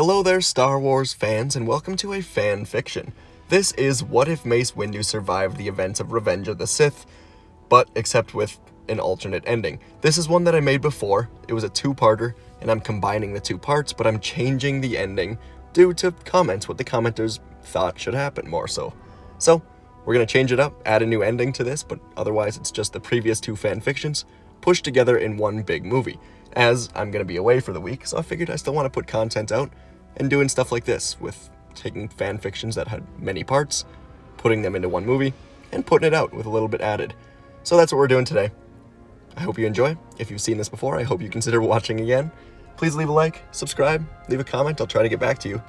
Hello there, Star Wars fans, and welcome to a fan fiction. This is What If Mace Windu Survived the Events of Revenge of the Sith, but except with an alternate ending. This is one that I made before. It was a two-parter, and I'm combining the two parts, but I'm changing the ending due to comments, what the commenters thought should happen more so. So, we're going to change it up, add a new ending to this, but otherwise it's just the previous two fan fictions pushed together in one big movie. As I'm going to be away for the week, so I figured I still want to put content out and doing stuff like this, with taking fan fictions that had many parts, putting them into one movie, and putting it out with a little bit added. So that's what we're doing today. I hope you enjoy. If you've seen this before, I hope you consider watching again. Please leave a like, subscribe, leave a comment, I'll try to get back to you.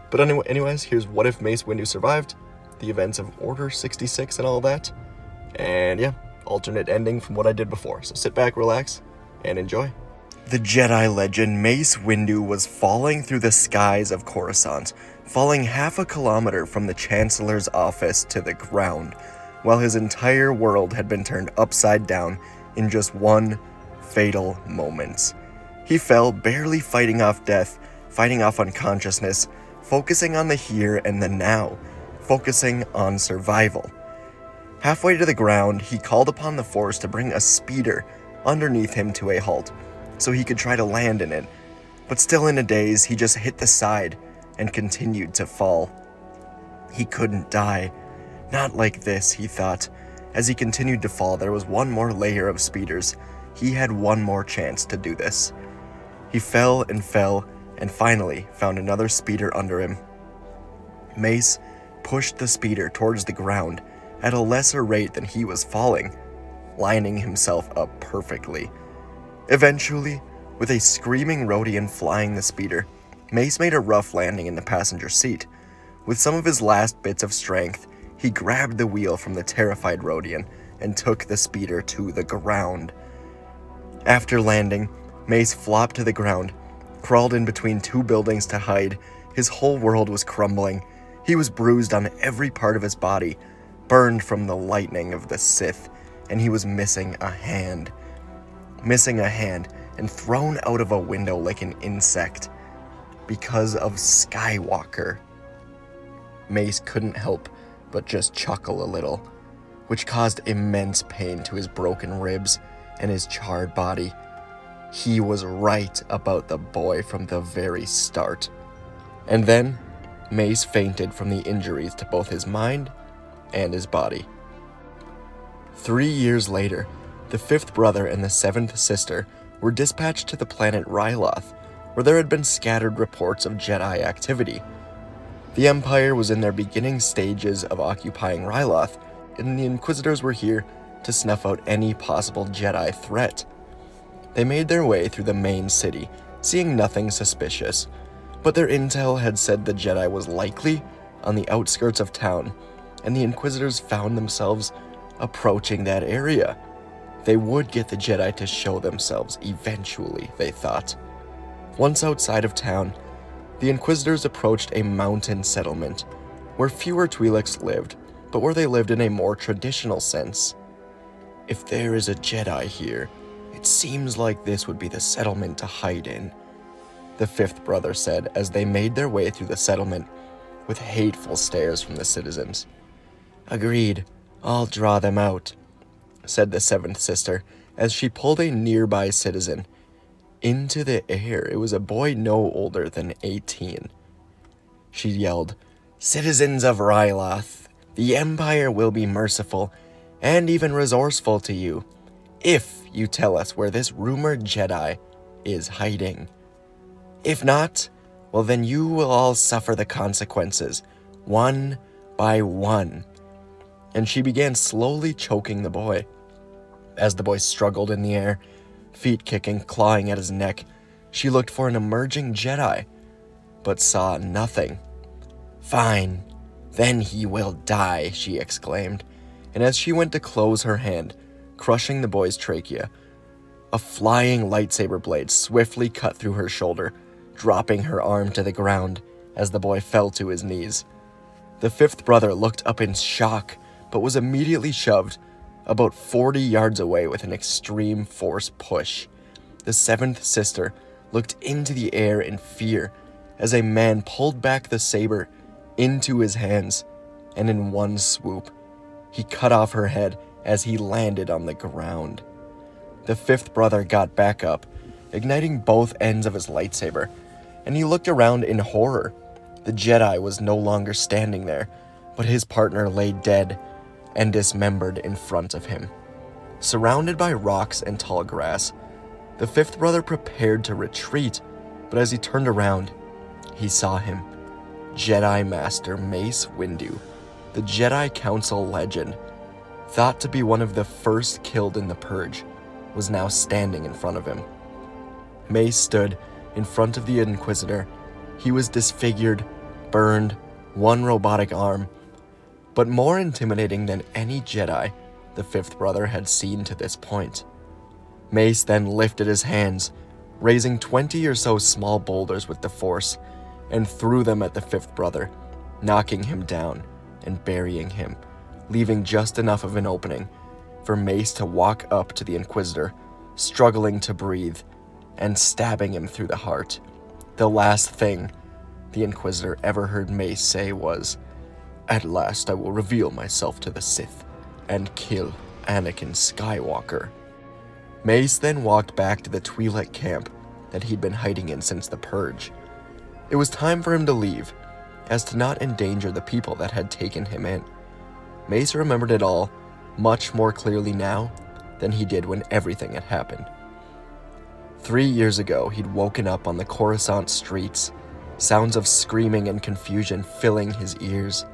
But anyways, here's What If Mace Windu Survived, the events of Order 66 and all that, and yeah, alternate ending from what I did before. So sit back, relax, and enjoy. The Jedi legend Mace Windu was falling through the skies of Coruscant, falling half a kilometer from the Chancellor's office to the ground, while his entire world had been turned upside down in just one fatal moment. He fell, barely fighting off death, fighting off unconsciousness, focusing on the here and the now, focusing on survival. Halfway to the ground, he called upon the Force to bring a speeder underneath him to a halt, so he could try to land in it, but still in a daze, he just hit the side and continued to fall. He couldn't die. Not like this, he thought. As he continued to fall, there was one more layer of speeders. He had one more chance to do this. He fell, and finally found another speeder under him. Mace pushed the speeder towards the ground at a lesser rate than he was falling, lining himself up perfectly. Eventually, with a screaming Rodian flying the speeder, Mace made a rough landing in the passenger seat. With some of his last bits of strength, he grabbed the wheel from the terrified Rodian and took the speeder to the ground. After landing, Mace flopped to the ground, crawled in between two buildings to hide. His whole world was crumbling. He was bruised on every part of his body, burned from the lightning of the Sith, and he was missing a hand and thrown out of a window like an insect because of Skywalker. Mace couldn't help but just chuckle a little, which caused immense pain to his broken ribs and his charred body. He was right about the boy from the very start. And then, Mace fainted from the injuries to both his mind and his body. 3 years later, the fifth brother and the seventh sister were dispatched to the planet Ryloth, where there had been scattered reports of Jedi activity. The Empire was in their beginning stages of occupying Ryloth, and the Inquisitors were here to snuff out any possible Jedi threat. They made their way through the main city, seeing nothing suspicious, but their intel had said the Jedi was likely on the outskirts of town, and the Inquisitors found themselves approaching that area. They would get the Jedi to show themselves eventually, they thought. Once outside of town, the Inquisitors approached a mountain settlement where fewer Twi'leks lived, but where they lived in a more traditional sense. If there is a Jedi here, it seems like this would be the settlement to hide in, the fifth brother said as they made their way through the settlement with hateful stares from the citizens. Agreed, I'll draw them out, said the seventh sister as she pulled a nearby citizen into the air. It was a boy no older than 18. She yelled, "Citizens of Ryloth, the Empire will be merciful and even resourceful to you if you tell us where this rumored Jedi is hiding. If not, well then you will all suffer the consequences, one by one." And she began slowly choking the boy. As the boy struggled in the air, feet kicking, clawing at his neck, she looked for an emerging Jedi, but saw nothing. "Fine, then he will die," she exclaimed, and as she went to close her hand, crushing the boy's trachea, a flying lightsaber blade swiftly cut through her shoulder, dropping her arm to the ground as the boy fell to his knees. The fifth brother looked up in shock, but was immediately shoved about 40 yards away with an extreme force push. The seventh sister looked into the air in fear as a man pulled back the saber into his hands, and in one swoop, he cut off her head as he landed on the ground. The fifth brother got back up, igniting both ends of his lightsaber, and he looked around in horror. The Jedi was no longer standing there, but his partner lay dead and dismembered in front of him. Surrounded by rocks and tall grass, the fifth brother prepared to retreat, but as he turned around, he saw him. Jedi Master Mace Windu, the Jedi Council legend, thought to be one of the first killed in the Purge, was now standing in front of him. Mace stood in front of the Inquisitor. He was disfigured, burned, one robotic arm, but more intimidating than any Jedi the fifth brother had seen to this point. Mace then lifted his hands, raising 20 or so small boulders with the Force, and threw them at the fifth brother, knocking him down and burying him, leaving just enough of an opening for Mace to walk up to the Inquisitor, struggling to breathe, and stabbing him through the heart. The last thing the Inquisitor ever heard Mace say was, "At last I will reveal myself to the Sith and kill Anakin Skywalker." Mace then walked back to the Twi'lek camp that he'd been hiding in since the Purge. It was time for him to leave, as to not endanger the people that had taken him in. Mace remembered it all much more clearly now than he did when everything had happened. 3 years ago, he'd woken up on the Coruscant streets, sounds of screaming and confusion filling his ears.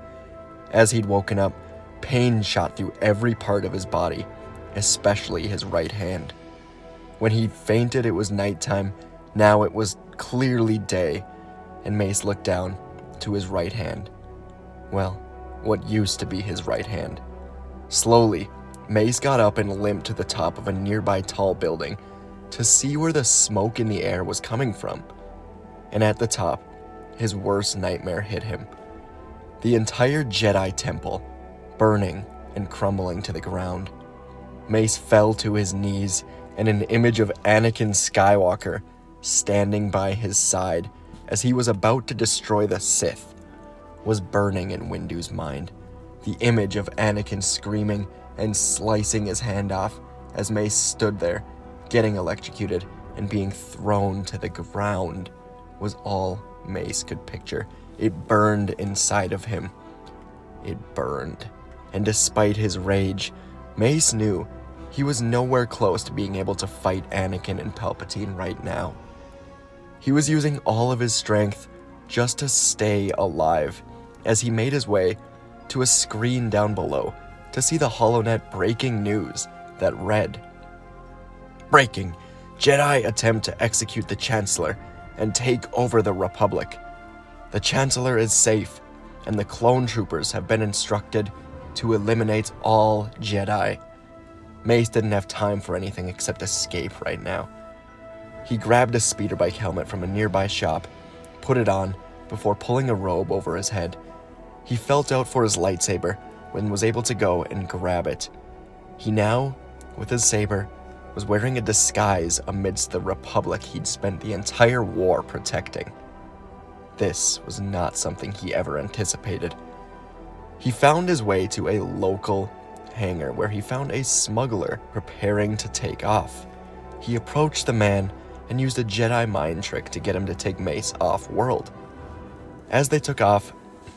As he'd woken up, pain shot through every part of his body, especially his right hand. When he fainted, it was nighttime. Now it was clearly day, and Mace looked down to his right hand. Well, what used to be his right hand. Slowly, Mace got up and limped to the top of a nearby tall building to see where the smoke in the air was coming from. And at the top, his worst nightmare hit him. The entire Jedi Temple, burning and crumbling to the ground. Mace fell to his knees, and an image of Anakin Skywalker standing by his side as he was about to destroy the Sith was burning in Windu's mind. The image of Anakin screaming and slicing his hand off as Mace stood there, getting electrocuted and being thrown to the ground, was all Mace could picture. It burned inside of him. It burned. And despite his rage, Mace knew he was nowhere close to being able to fight Anakin and Palpatine right now. He was using all of his strength just to stay alive as he made his way to a screen down below to see the HoloNet breaking news that read, "Breaking. Jedi attempt to execute the Chancellor and take over the Republic. The Chancellor is safe, and the clone troopers have been instructed to eliminate all Jedi." Mace didn't have time for anything except escape right now. He grabbed a speeder bike helmet from a nearby shop, put it on, before pulling a robe over his head. He felt out for his lightsaber and was able to go and grab it. He now, with his saber, was wearing a disguise amidst the Republic he'd spent the entire war protecting. This was not something he ever anticipated. He found his way to a local hangar where he found a smuggler preparing to take off. He approached the man and used a Jedi mind trick to get him to take Mace off-world. As they took off,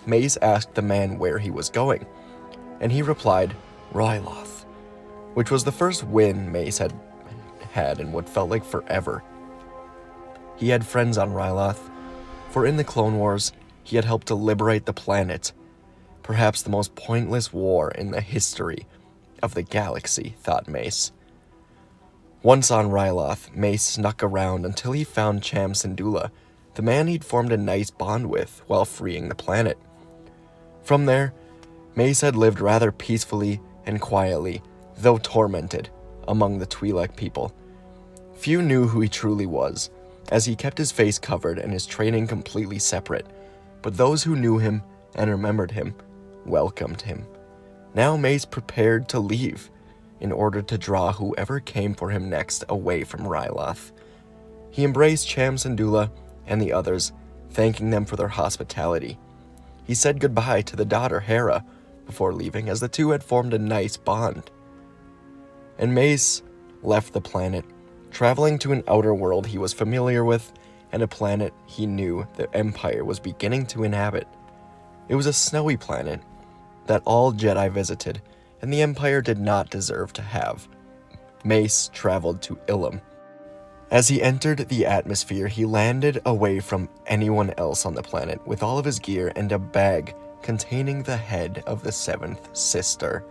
Mace asked the man where he was going, and he replied, "Ryloth," which was the first win Mace had in what felt like forever. He had friends on Ryloth, for in the Clone Wars, he had helped to liberate the planet, perhaps the most pointless war in the history of the galaxy, thought Mace. Once on Ryloth, Mace snuck around until he found Cham Syndulla, the man he'd formed a nice bond with while freeing the planet. From there, Mace had lived rather peacefully and quietly, though tormented, among the Twi'lek people. Few knew who he truly was, as he kept his face covered and his training completely separate, but those who knew him and remembered him welcomed him. Now Mace prepared to leave, in order to draw whoever came for him next away from Ryloth. He embraced Cham Syndulla and the others, thanking them for their hospitality. He said goodbye to the daughter, Hera, before leaving, as the two had formed a nice bond. And Mace left the planet, traveling to an outer world he was familiar with and a planet he knew the Empire was beginning to inhabit. It was a snowy planet that all Jedi visited, and the Empire did not deserve to have. Mace traveled to Ilum. As he entered the atmosphere, he landed away from anyone else on the planet with all of his gear and a bag containing the head of the seventh sister.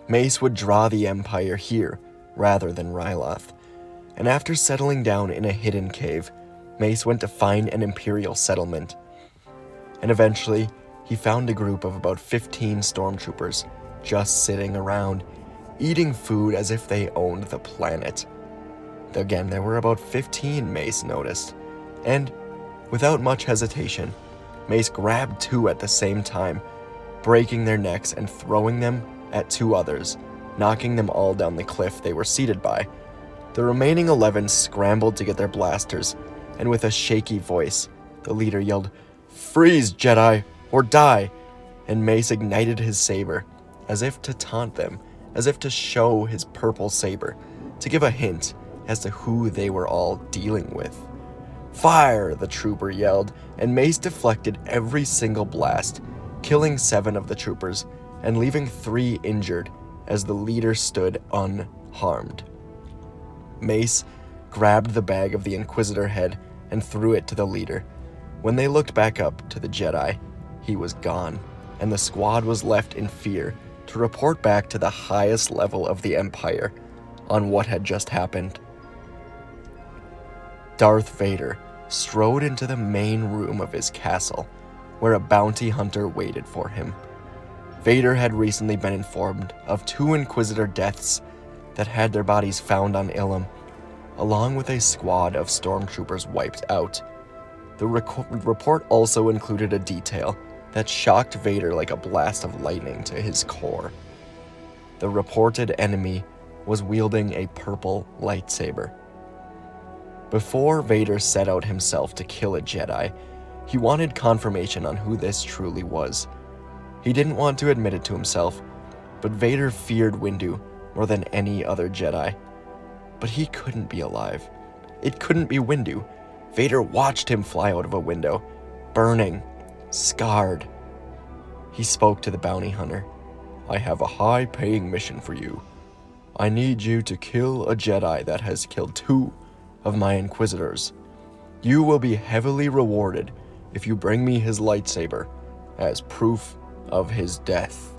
Mace would draw the Empire here rather than Ryloth, and after settling down in a hidden cave, Mace went to find an Imperial settlement. And eventually, he found a group of about 15 stormtroopers just sitting around, eating food as if they owned the planet. Again, there were about 15, Mace noticed, and without much hesitation, Mace grabbed 2 at the same time, breaking their necks and throwing them at 2 others, knocking them all down the cliff they were seated by. The remaining 11 scrambled to get their blasters, and with a shaky voice, the leader yelled, "Freeze, Jedi, or die!" And Mace ignited his saber, as if to taunt them, as if to show his purple saber, to give a hint as to who they were all dealing with. "Fire!" the trooper yelled, and Mace deflected every single blast, killing 7 of the troopers and leaving 3 injured as the leader stood unharmed. Mace grabbed the bag of the Inquisitor head and threw it to the leader. When they looked back up to the Jedi, he was gone, and the squad was left in fear to report back to the highest level of the Empire on what had just happened. Darth Vader strode into the main room of his castle, where a bounty hunter waited for him. Vader had recently been informed of 2 Inquisitor deaths that had their bodies found on Ilum, along with a squad of stormtroopers wiped out. The report also included a detail that shocked Vader like a blast of lightning to his core. The reported enemy was wielding a purple lightsaber. Before Vader set out himself to kill a Jedi, he wanted confirmation on who this truly was. He didn't want to admit it to himself, but Vader feared Windu more than any other Jedi. But he couldn't be alive. It couldn't be Windu. Vader watched him fly out of a window, burning, scarred. He spoke to the bounty hunter. "I have a high-paying mission for you. I need you to kill a Jedi that has killed 2 of my Inquisitors. You will be heavily rewarded if you bring me his lightsaber as proof of his death."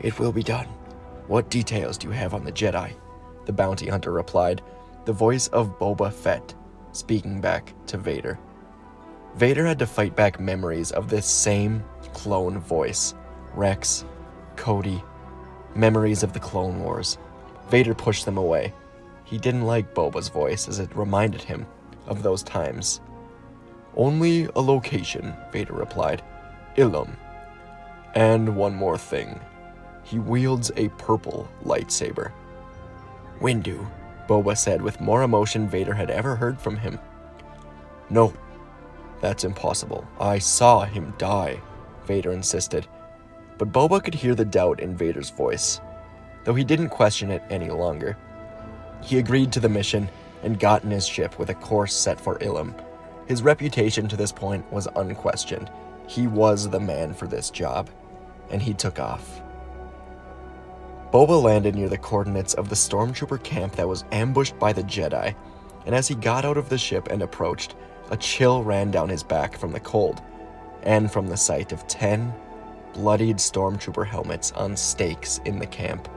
"It will be done. What details do you have on the Jedi?" the bounty hunter replied, the voice of Boba Fett speaking back to Vader. Vader had to fight back memories of this same clone voice. Rex, Cody, memories of the Clone Wars. Vader pushed them away. He didn't like Boba's voice as it reminded him of those times. "Only a location," Vader replied. "Ilum. And one more thing. He wields a purple lightsaber." "Windu," Boba said with more emotion Vader had ever heard from him. "No, that's impossible. I saw him die," Vader insisted. But Boba could hear the doubt in Vader's voice, though he didn't question it any longer. He agreed to the mission and got in his ship with a course set for Ilum. His reputation to this point was unquestioned. He was the man for this job, and he took off. Boba landed near the coordinates of the stormtrooper camp that was ambushed by the Jedi, and as he got out of the ship and approached, a chill ran down his back from the cold, and from the sight of 10 bloodied stormtrooper helmets on stakes in the camp.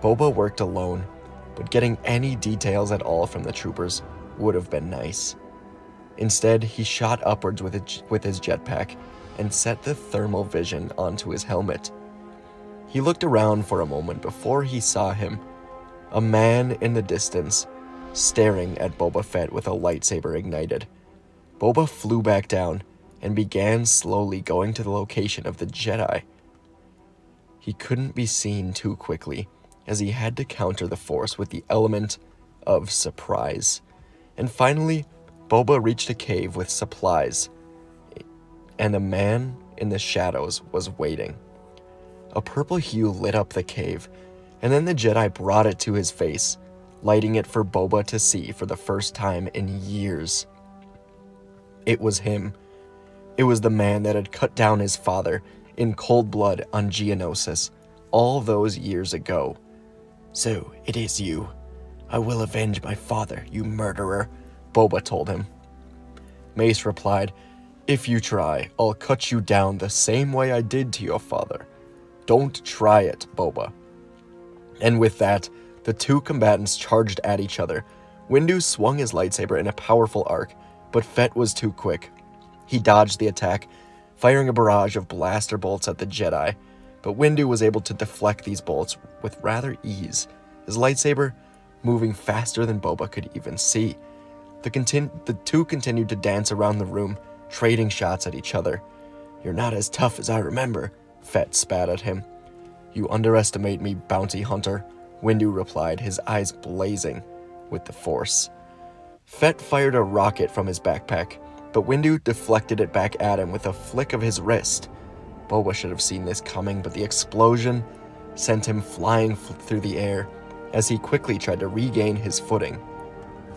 Boba worked alone, but getting any details at all from the troopers would have been nice. Instead, he shot upwards with his jetpack and set the thermal vision onto his helmet. He looked around for a moment before he saw him, a man in the distance, staring at Boba Fett with a lightsaber ignited. Boba flew back down and began slowly going to the location of the Jedi. He couldn't be seen too quickly, as he had to counter the Force with the element of surprise. And finally, Boba reached a cave with supplies, and a man in the shadows was waiting. A purple hue lit up the cave, and then the Jedi brought it to his face, lighting it for Boba to see for the first time in years. It was him. It was the man that had cut down his father in cold blood on Geonosis all those years ago. "So, it is you. I will avenge my father, you murderer," Boba told him. Mace replied, "If you try, I'll cut you down the same way I did to your father. Don't try it, Boba." And with that, the two combatants charged at each other. Windu swung his lightsaber in a powerful arc, but Fett was too quick. He dodged the attack, firing a barrage of blaster bolts at the Jedi, but Windu was able to deflect these bolts with rather ease, his lightsaber moving faster than Boba could even see. The two continued to dance around the room, trading shots at each other. "You're not as tough as I remember," Fett spat at him. "You underestimate me, bounty hunter," Windu replied, his eyes blazing with the Force. Fett fired a rocket from his backpack, but Windu deflected it back at him with a flick of his wrist. Boba should have seen this coming, but the explosion sent him flying through the air as he quickly tried to regain his footing.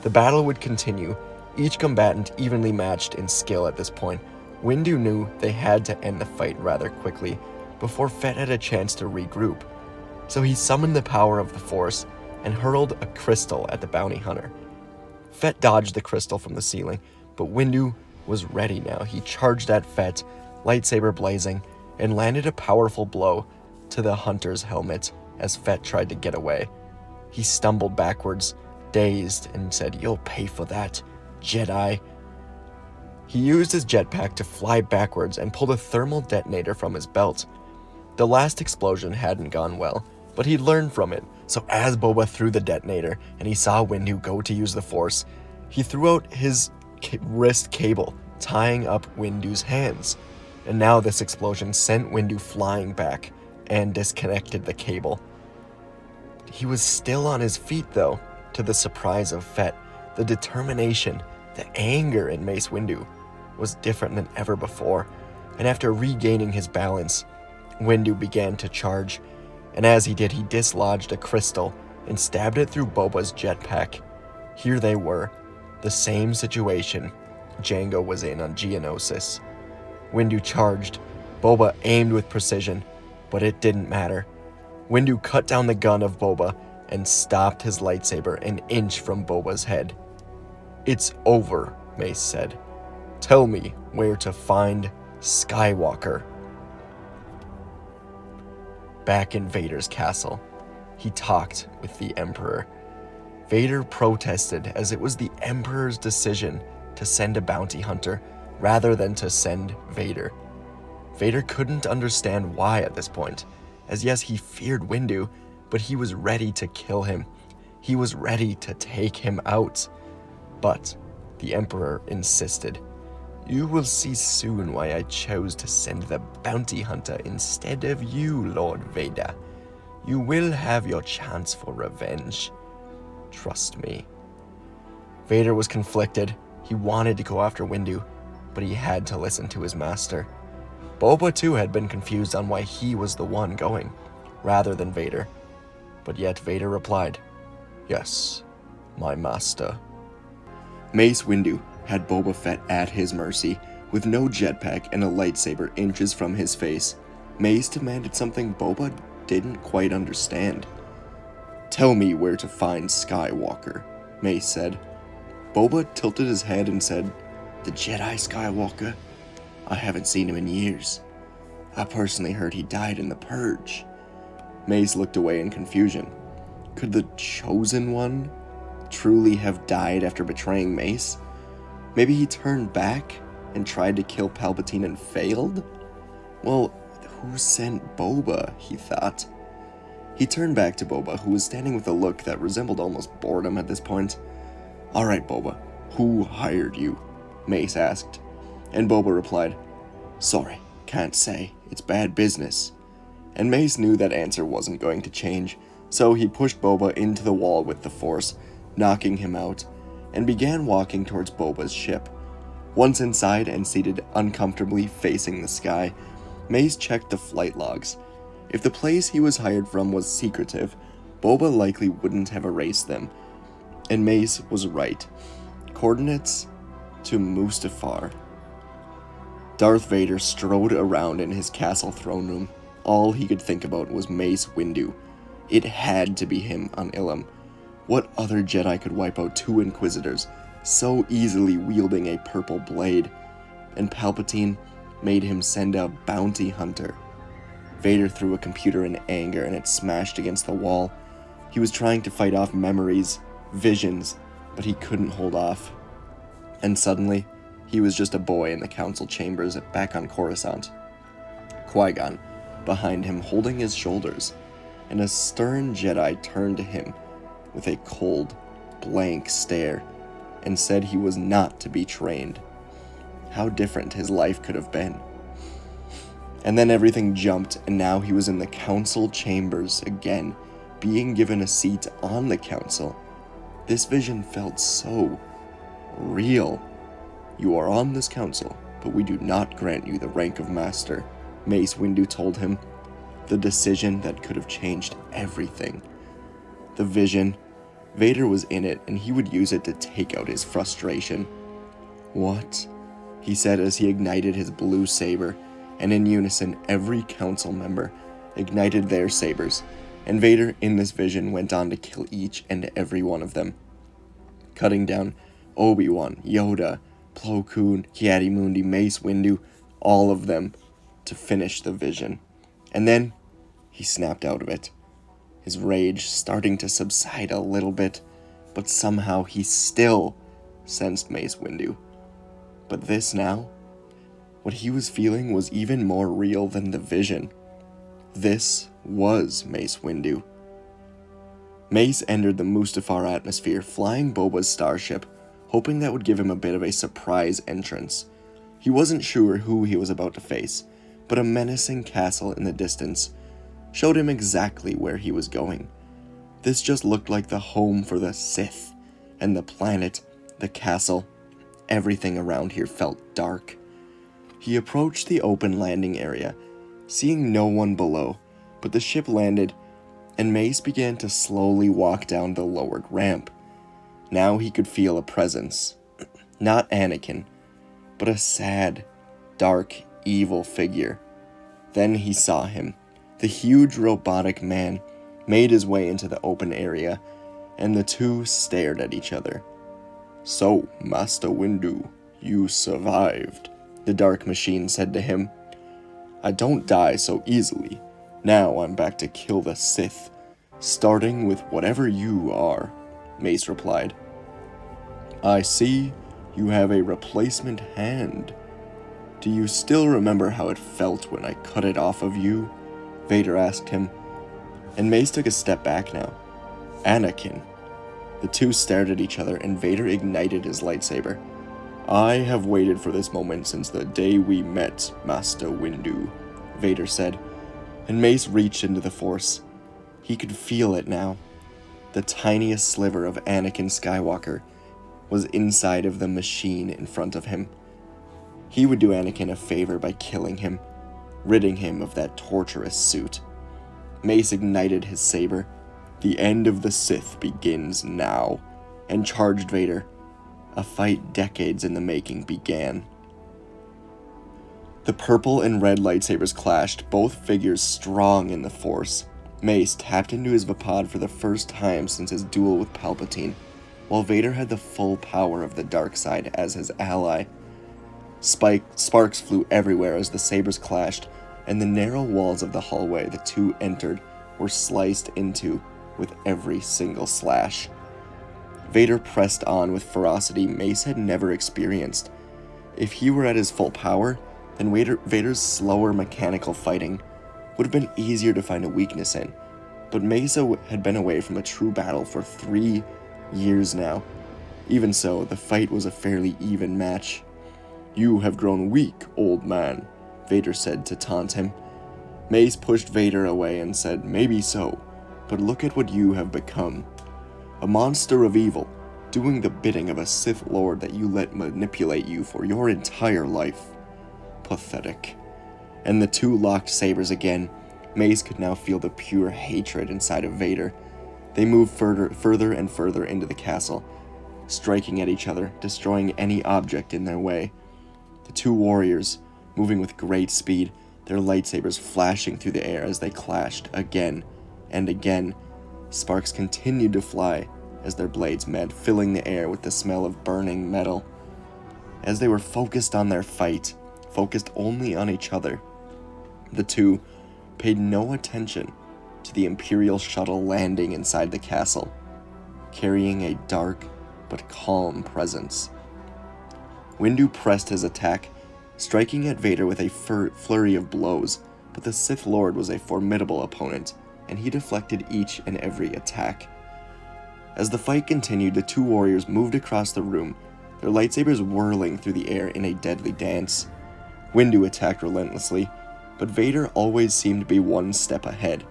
The battle would continue, each combatant evenly matched in skill at this point. Windu knew they had to end the fight rather quickly before Fett had a chance to regroup, so he summoned the power of the Force and hurled a crystal at the bounty hunter. Fett dodged the crystal from the ceiling, but Windu was ready now. He charged at Fett, lightsaber blazing, and landed a powerful blow to the hunter's helmet as Fett tried to get away. He stumbled backwards, dazed, and said, "You'll pay for that, Jedi." He used his jetpack to fly backwards and pulled a thermal detonator from his belt. The last explosion hadn't gone well, but he'd learned from it, so as Boba threw the detonator and he saw Windu go to use the Force, he threw out his wrist cable, tying up Windu's hands. And now this explosion sent Windu flying back and disconnected the cable. He was still on his feet, though, to the surprise of Fett. The determination, the anger in Mace Windu was different than ever before, and after regaining his balance, Windu began to charge, and as he did, he dislodged a crystal and stabbed it through Boba's jetpack. Here they were, the same situation Jango was in on Geonosis. Windu charged. Boba aimed with precision, but it didn't matter. Windu cut down the gun of Boba and stopped his lightsaber an inch from Boba's head. "It's over," Mace said. "Tell me where to find Skywalker." Back in Vader's castle, he talked with the Emperor. Vader protested as it was the Emperor's decision to send a bounty hunter rather than to send Vader. Vader couldn't understand why at this point, as yes, he feared Windu, but he was ready to kill him. He was ready to take him out. But the Emperor insisted. "You will see soon why I chose to send the bounty hunter instead of you, Lord Vader. You will have your chance for revenge. Trust me." Vader was conflicted. He wanted to go after Windu, but he had to listen to his master. Boba too had been confused on why he was the one going, rather than Vader. But yet Vader replied, "Yes, my master." Mace Windu had Boba Fett at his mercy, with no jetpack and a lightsaber inches from his face. Mace demanded something Boba didn't quite understand. "Tell me where to find Skywalker," Mace said. Boba tilted his head and said, "The Jedi Skywalker? I haven't seen him in years. I personally heard he died in the Purge." Mace looked away in confusion. Could the Chosen One truly have died after betraying Mace? Maybe he turned back and tried to kill Palpatine and failed? Well, who sent Boba, he thought. He turned back to Boba, who was standing with a look that resembled almost boredom at this point. "All right, Boba, who hired you?" Mace asked. And Boba replied, "Sorry, can't say. It's bad business." And Mace knew that answer wasn't going to change, so he pushed Boba into the wall with the Force, knocking him out, and began walking towards Boba's ship. Once inside and seated uncomfortably facing the sky, Mace checked the flight logs. If the place he was hired from was secretive, Boba likely wouldn't have erased them. And Mace was right. Coordinates to Mustafar. Darth Vader strode around in his castle throne room. All he could think about was Mace Windu. It had to be him on Ilum. What other Jedi could wipe out 2 Inquisitors so easily wielding a purple blade? And Palpatine made him send a bounty hunter. Vader threw a computer in anger and it smashed against the wall. He was trying to fight off memories, visions, but he couldn't hold off. And suddenly, he was just a boy in the council chambers back on Coruscant. Qui-Gon, behind him holding his shoulders, and a stern Jedi turned to him with a cold, blank stare and said he was not to be trained. How different his life could have been. And then everything jumped, and now he was in the council chambers again, being given a seat on the council. This vision felt so real. You are on this council, but we do not grant you the rank of master, Mace Windu told him. The decision that could have changed everything. The vision, Vader was in it, and he would use it to take out his frustration. What? He said as he ignited his blue saber, and in unison every council member ignited their sabers, and Vader in this vision went on to kill each and every one of them, cutting down Obi-Wan, Yoda, Plo Koon, Ki-Adi-Mundi, Mace Windu, all of them, to finish the vision. And then he snapped out of it, his rage starting to subside a little bit, but somehow he still sensed Mace Windu. But this now, what he was feeling was even more real than the vision. This was Mace Windu. Mace entered the Mustafar atmosphere, flying Boba's starship, hoping that would give him a bit of a surprise entrance. He wasn't sure who he was about to face, but a menacing castle in the distance showed him exactly where he was going. This just looked like the home for the Sith, and the planet, the castle, everything around here felt dark. He approached the open landing area, seeing no one below, but the ship landed, and Mace began to slowly walk down the lowered ramp. Now he could feel a presence. Not Anakin, but a sad, dark, evil figure. Then he saw him. The huge robotic man made his way into the open area, and the two stared at each other. "So, Master Windu, you survived," the dark machine said to him. "I don't die so easily. Now I'm back to kill the Sith, starting with whatever you are," Mace replied. "I see you have a replacement hand. Do you still remember how it felt when I cut it off of you?" Vader asked him, and Mace took a step back now. "Anakin." The two stared at each other, and Vader ignited his lightsaber. "I have waited for this moment since the day we met, Master Windu," Vader said, and Mace reached into the Force. He could feel it now. The tiniest sliver of Anakin Skywalker was inside of the machine in front of him. He would do Anakin a favor by killing him, ridding him of that torturous suit. Mace ignited his saber. The end of the Sith begins now, and charged Vader. A fight decades in the making began. The purple and red lightsabers clashed, both figures strong in the Force. Mace tapped into his Vapod for the first time since his duel with Palpatine, while Vader had the full power of the dark side as his ally. Sparks flew everywhere as the sabers clashed, and the narrow walls of the hallway the two entered were sliced into with every single slash. Vader pressed on with ferocity Mace had never experienced. If he were at his full power, then Vader's slower mechanical fighting would have been easier to find a weakness in, but Mace had been away from a true battle for 3 years now. Even so, the fight was a fairly even match. "You have grown weak, old man," Vader said to taunt him. Mace pushed Vader away and said, "Maybe so, but look at what you have become. A monster of evil, doing the bidding of a Sith Lord that you let manipulate you for your entire life. Pathetic. And the two locked sabers again. Mace could now feel the pure hatred inside of Vader. They moved further and further into the castle, striking at each other, destroying any object in their way. The two warriors, moving with great speed, their lightsabers flashing through the air as they clashed again and again. Sparks continued to fly as their blades met, filling the air with the smell of burning metal. As they were focused on their fight, focused only on each other, the two paid no attention to the Imperial shuttle landing inside the castle, carrying a dark but calm presence. Windu pressed his attack, striking at Vader with a flurry of blows, but the Sith Lord was a formidable opponent, and he deflected each and every attack. As the fight continued, the two warriors moved across the room, their lightsabers whirling through the air in a deadly dance. Windu attacked relentlessly, but Vader always seemed to be one step ahead.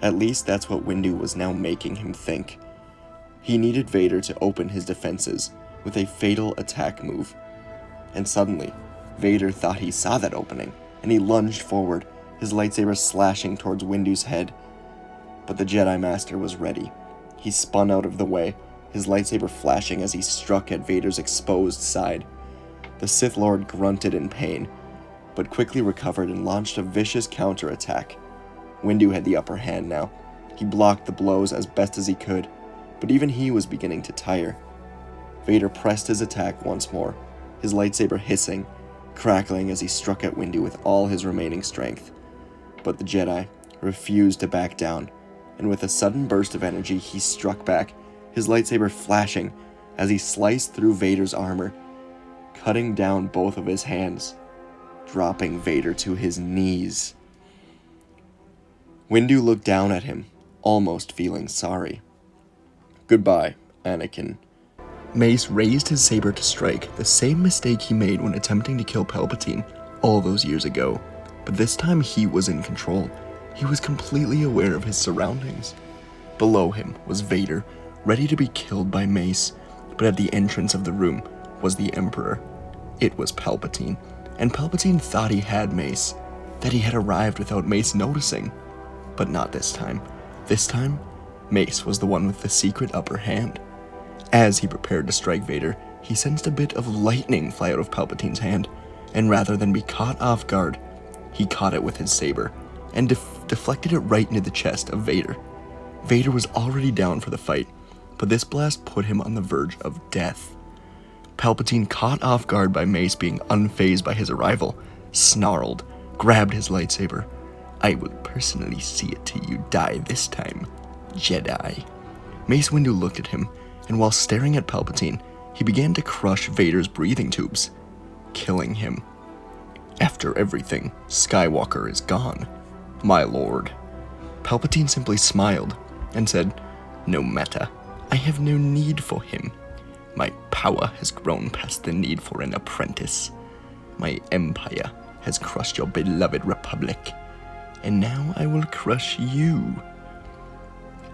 At least that's what Windu was now making him think. He needed Vader to open his defenses with a fatal attack move. And suddenly, Vader thought he saw that opening, and he lunged forward, his lightsaber slashing towards Windu's head. But the Jedi Master was ready. He spun out of the way, his lightsaber flashing as he struck at Vader's exposed side. The Sith Lord grunted in pain, but quickly recovered and launched a vicious counterattack. Windu had the upper hand now. He blocked the blows as best as he could, but even he was beginning to tire. Vader pressed his attack once more, his lightsaber hissing, crackling as he struck at Windu with all his remaining strength. But the Jedi refused to back down, and with a sudden burst of energy, he struck back, his lightsaber flashing as he sliced through Vader's armor, cutting down both of his hands, dropping Vader to his knees. Windu looked down at him, almost feeling sorry. "Goodbye, Anakin." Mace raised his saber to strike, the same mistake he made when attempting to kill Palpatine all those years ago. But this time he was in control. He was completely aware of his surroundings. Below him was Vader, ready to be killed by Mace, but at the entrance of the room was the Emperor. It was Palpatine, and Palpatine thought he had Mace, that he had arrived without Mace noticing. But not this time. This time, Mace was the one with the secret upper hand. As he prepared to strike Vader, he sensed a bit of lightning fly out of Palpatine's hand, and rather than be caught off guard, he caught it with his saber, and deflected it right into the chest of Vader. Vader was already down for the fight, but this blast put him on the verge of death. Palpatine, caught off guard by Mace being unfazed by his arrival, snarled, grabbed his lightsaber. "I will personally see it to you die this time, Jedi." Mace Windu looked at him, and while staring at Palpatine, he began to crush Vader's breathing tubes, killing him. "After everything, Skywalker is gone, my lord." Palpatine simply smiled and said, "No matter, I have no need for him. My power has grown past the need for an apprentice. My empire has crushed your beloved Republic, and now I will crush you."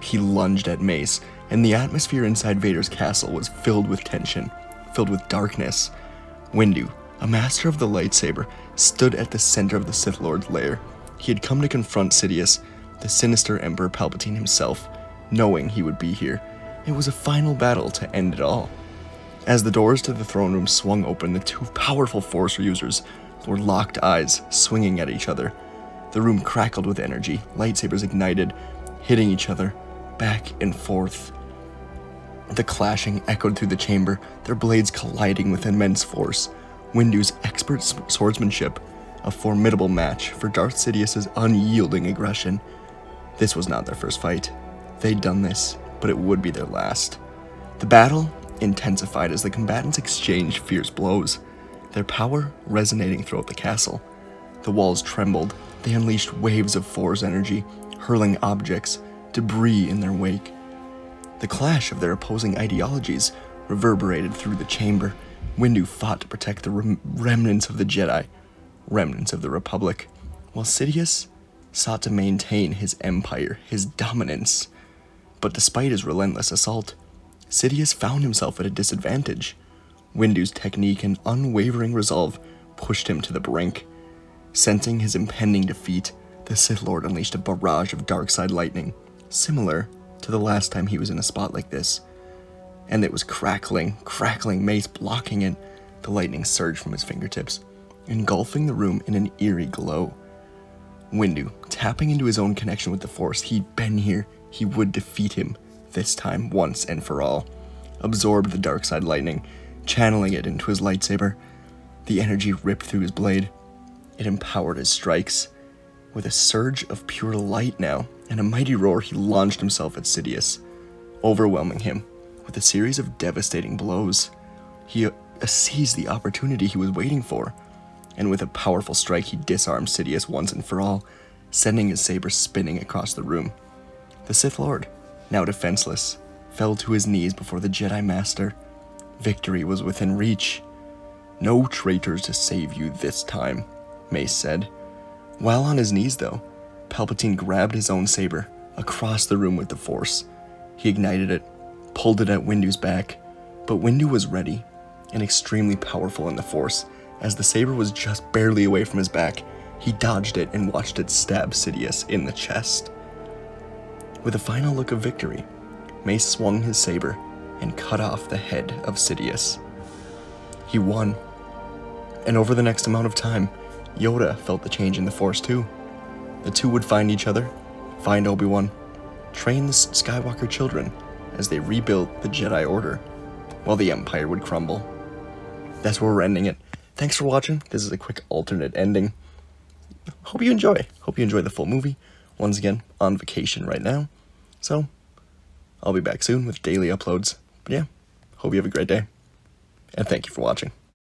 He lunged at Mace, and the atmosphere inside Vader's castle was filled with tension, filled with darkness. Windu, a master of the lightsaber, stood at the center of the Sith Lord's lair. He had come to confront Sidious, the sinister Emperor Palpatine himself, knowing he would be here. It was a final battle to end it all. As the doors to the throne room swung open, the two powerful Force users were locked eyes, swinging at each other. The room crackled with energy, lightsabers ignited, hitting each other, back and forth. The clashing echoed through the chamber, their blades colliding with immense force. Windu's expert swordsmanship, a formidable match for Darth Sidious's unyielding aggression. This was not their first fight. They'd done this, but it would be their last. The battle intensified as the combatants exchanged fierce blows, their power resonating throughout the castle. The walls trembled, they unleashed waves of Force energy, hurling objects, debris in their wake. The clash of their opposing ideologies reverberated through the chamber. Windu fought to protect the remnants of the Jedi, remnants of the Republic, while Sidious sought to maintain his empire, his dominance. But despite his relentless assault, Sidious found himself at a disadvantage. Windu's technique and unwavering resolve pushed him to the brink. Sensing his impending defeat, the Sith Lord unleashed a barrage of dark side lightning, similar to the last time he was in a spot like this. And it was crackling, Mace blocking it. The lightning surged from his fingertips, engulfing the room in an eerie glow. Windu, tapping into his own connection with the Force, he'd been here, he would defeat him, this time once and for all. Absorbed the dark side lightning, channeling it into his lightsaber. The energy ripped through his blade. It empowered his strikes. With a surge of pure light now, and a mighty roar, he launched himself at Sidious, overwhelming him with a series of devastating blows. He seized the opportunity he was waiting for, and with a powerful strike he disarmed Sidious once and for all, sending his saber spinning across the room. The Sith Lord, now defenseless, fell to his knees before the Jedi Master. Victory was within reach. "No traitors to save you this time," Mace said. While on his knees, though, Palpatine grabbed his own saber across the room with the Force. He ignited it, pulled it at Windu's back, but Windu was ready and extremely powerful in the Force. As the saber was just barely away from his back, he dodged it and watched it stab Sidious in the chest. With a final look of victory, Mace swung his saber and cut off the head of Sidious. He won, and over the next amount of time, Yoda felt the change in the Force too. The two would find each other, find Obi-Wan, train the Skywalker children as they rebuilt the Jedi Order, while the Empire would crumble. That's where we're ending it. Thanks for watching. This is a quick alternate ending. Hope you enjoy. Hope you enjoy the full movie. Once again, on vacation right now. So, I'll be back soon with daily uploads. But yeah, hope you have a great day. And thank you for watching.